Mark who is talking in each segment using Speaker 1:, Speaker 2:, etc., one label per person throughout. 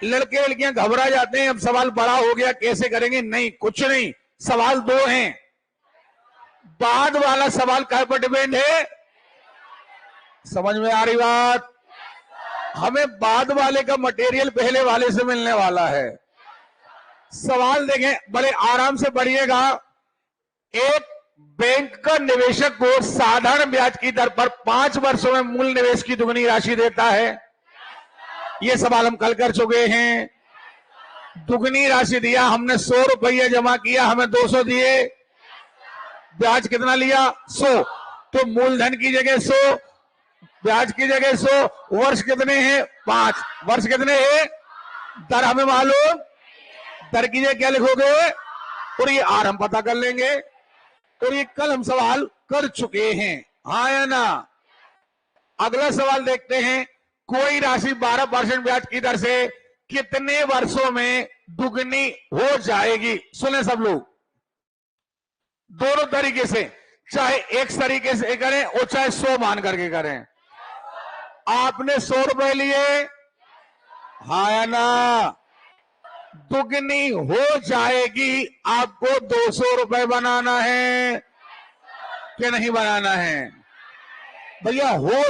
Speaker 1: लड़के लड़कियां घबरा जाते हैं, अब सवाल बड़ा हो गया कैसे करेंगे। नहीं, कुछ नहीं, सवाल दो हैं। बाद वाला सवाल क्या पर डिपेंड है, समझ में आ रही बात? हमें बाद वाले का मटेरियल पहले वाले से मिलने वाला है। सवाल देखें, बड़े आराम से पढ़िएगा। एक बैंक का निवेशक को साधारण ब्याज की दर पर 5 वर्षों में मूल निवेश की दुगनी राशि देता है। यह सवाल हम कल कर चुके हैं। दुगनी राशि दिया, हमने 100 रुपये जमा किया, हमें 200 दिए, ब्याज कितना लिया 100, तो मूलधन की जगह 100, ब्याज की जगह 100, वर्ष कितने हैं 5, वर्ष कितने हैं, दर हमें मालूम, दर की जगह क्या लिखोगे, और ये आर हम पता कर लेंगे, और ये कल हम सवाल कर चुके हैं, हाँ या ना। अगला सवाल देखते हैं, कोई राशि 12% ब्याज की दर से कितने वर्षों में दुगनी हो जाएगी। सुने सब लोग, दोनों तरीके से, चाहे एक तरीके से करें और चाहे 100 मान करके करें। आपने 100 रुपए लिए, हाँ या ना, दुगनी हो जाएगी, आपको 200 रुपए बनाना है कि नहीं बनाना है भैया? हो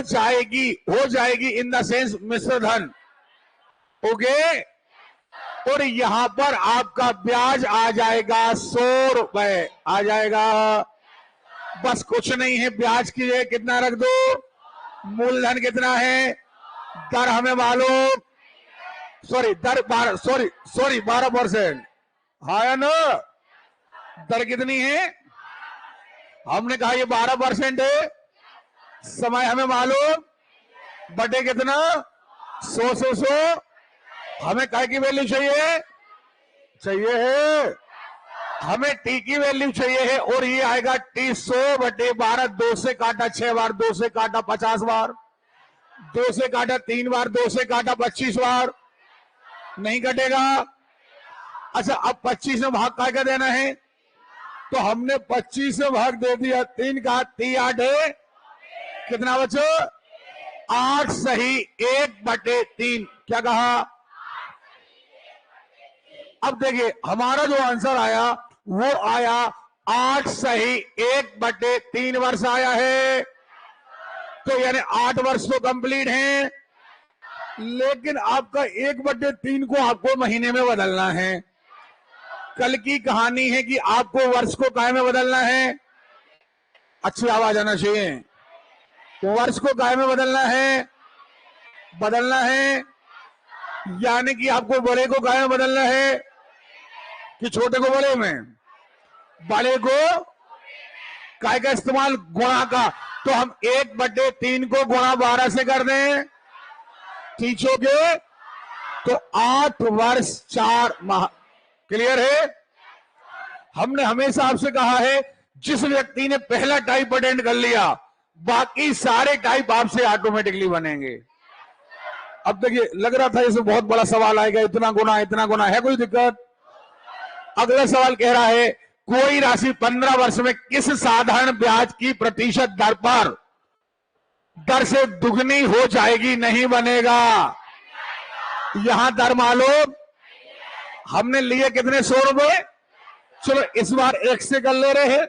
Speaker 1: जाएगी इन द सेंस मिश्र धन, ओके। और यहां पर आपका ब्याज आ जाएगा 100 रुपए आ जाएगा, बस कुछ नहीं है। ब्याज की जगह कितना रख दो, मूलधन कितना है, दर हमें मालूम, सॉरी दर 12%, हाँ या ना, दर कितनी है, हमने कहा ये 12% है, समय हमें मालूम, बटे कितना 100, हमें काय की वैल्यू चाहिए है, हमें टी की वैल्यू चाहिए है, और ये आएगा टी 100 बटे 12, 2 से काटा 6 बार, 2 से काटा 50 बार, 2 से काटा 3 बार, 2 से काटा 25 बार, नहीं कटेगा। अच्छा, अब 25 में भाग काय का देना है, तो हमने 25 में भाग दे दिया, 3 का 3 8 है, कितना बचो 8 सही 1/3, क्या कहा। अब देखिए हमारा जो आंसर आया वो आया 8 सही 1/3 वर्ष आया है, तो यानी 8 वर्ष तो कंप्लीट हैं, लेकिन आपका 1/3 को आपको महीने में बदलना है। कल की कहानी है कि आपको वर्ष को काय में बदलना है, अच्छी आवाज आना चाहिए, वर्ष को काय में बदलना है, यानी कि आपको बड़े को काय में बदलना है कि छोटे को बड़े में, बड़े को काय का इस्तेमाल गुणा का, तो हम 1/3 को गुणा 12 से कर दें, खींचोगे तो 8 वर्ष 4 माह। क्लियर है? हमने हमेशा आपसे कहा है, जिस व्यक्ति ने पहला टाइप अटेंड कर लिया बाकी सारे टाइप आपसे ऑटोमेटिकली बनेंगे। अब देखिए लग रहा था इसमें बहुत बड़ा सवाल आएगा, इतना गुना है, कोई दिक्कत? अगला सवाल कह रहा है, कोई राशि 15 वर्ष में किस साधारण ब्याज की प्रतिशत दर से दुगनी हो जाएगी, नहीं बनेगा। यहां दर मालूम, हमने लिए कितने 100 रुपए, चलो इस बार 1 से कर ले रहे हैं,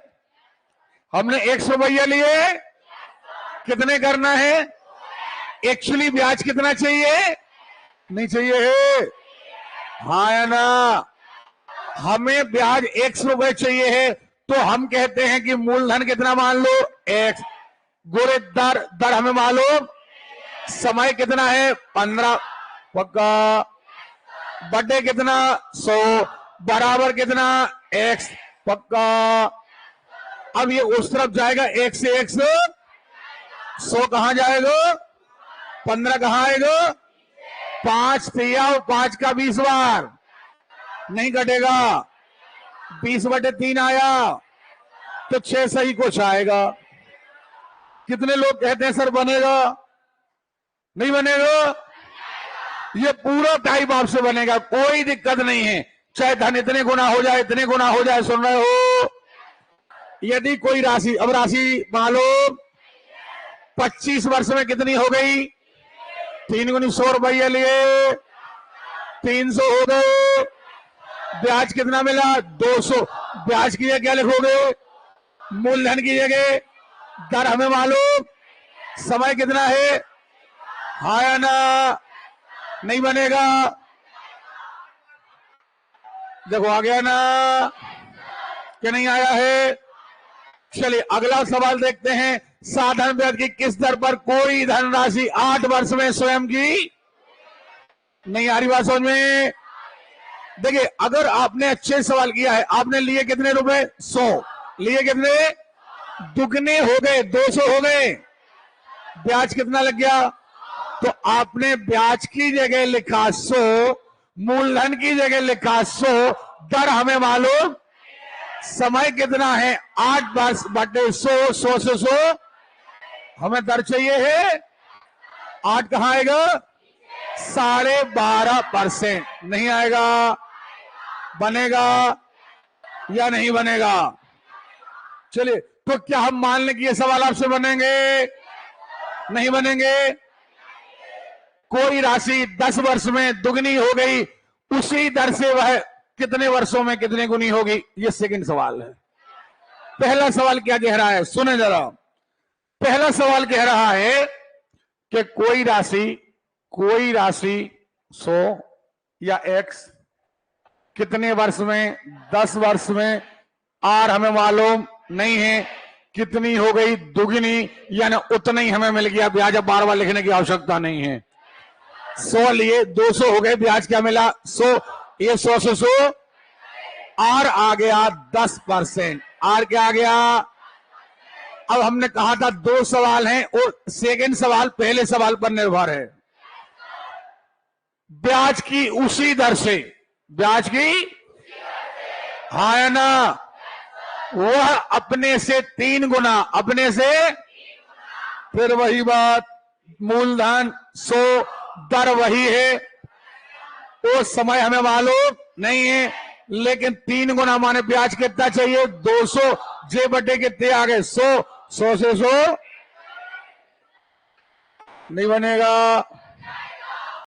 Speaker 1: हमने 100 रुपया लिए, कितने करना है, एक्चुअली ब्याज कितना चाहिए, नहीं चाहिए है, हाँ या ना, हमें ब्याज 100 रुपए चाहिए है, तो हम कहते हैं कि मूलधन कितना मान लो x, गोरे दर हमें मालूम, समय कितना है 15 पक्का, बटे कितना 100 बराबर कितना x पक्का। अब ये उस तरफ जाएगा, 1 से 100 कहां जाएगा, 15 कहां आएगा, 5 दिया, 5 का 20 बार, नहीं कटेगा, 20/3 आया, तो 6 सही कुछ आएगा। कितने लोग कहते हैं सर बनेगा, नहीं बनेगा, ये पूरा टाइप आपसे बनेगा, कोई दिक्कत नहीं है, चाहे धन इतने गुना हो जाए, इतने गुना हो जाए, सुन रहे हो। यदि कोई राशि, अब राशि मान लो 25 वर्ष में कितनी हो गई, 3 गुनी 100 रुपये लिए, 300 हो गए। ब्याज कितना मिला? 200। ब्याज की जगह क्या लिखोगे? मूलधन की जगह दर हमें मालूम। समय कितना है? हाँ या ना? नहीं बनेगा। देखो आ गया ना कि नहीं आया है? चलिए अगला सवाल देखते हैं। साधारण ब्याज की किस दर पर कोई धनराशि 8 वर्ष में स्वयं की नहीं आ रही? बात समझ में? देखिए अगर आपने अच्छे सवाल किया है, आपने लिए कितने रुपए? 100। लिए कितने? दुगने हो गए, 200 हो गए। ब्याज कितना लग गया? तो आपने ब्याज की जगह लिखा 100, मूलधन की जगह लिखा 100, दर हमें मालूम। समय कितना है? 8 वर्ष बटे 100, 100 से 100 हमें दर चाहिए है। 8 कहां आएगा? 12.5%। नहीं आएगा? बनेगा या नहीं बनेगा? चलिए तो क्या हम मान लें कि ये सवाल आपसे बनेंगे? नहीं बनेंगे। कोई राशि 10 वर्ष में दुगनी हो गई, उसी दर से वह कितने वर्षों में कितने गुनी होगी? ये सेकंड सवाल है। पहला सवाल क्या कह रहा है? सुने जरा। पहला सवाल कह रहा है कि कोई राशि 100 या x कितने वर्ष में? 10 वर्ष में। आर हमें मालूम नहीं है, कितनी हो गई? दुगनी, यानी उतना ही हमें मिल गया। ब्याज अब बार बार लिखने की आवश्यकता नहीं है। 100 लिए, 200 हो गए। ब्याज क्या मिला? 100। ये 100 से 100 आर आ गया 10%। आर क्या आ गया? अब हमने कहा था 2 सवाल हैं और सेकंड सवाल पहले सवाल पर निर्भर है। ब्याज की उसी दर से, ब्याज की हाँ है ना, वह अपने से 3 गुना, अपने से फिर वही बात, मूलधन 100, दर वही है। वो समय हमें मालूम नहीं है, लेकिन 3 गुना माने ब्याज कितना चाहिए? 200। जे बटे कितने आ गए? 100। 100 से 100 नहीं बनेगा।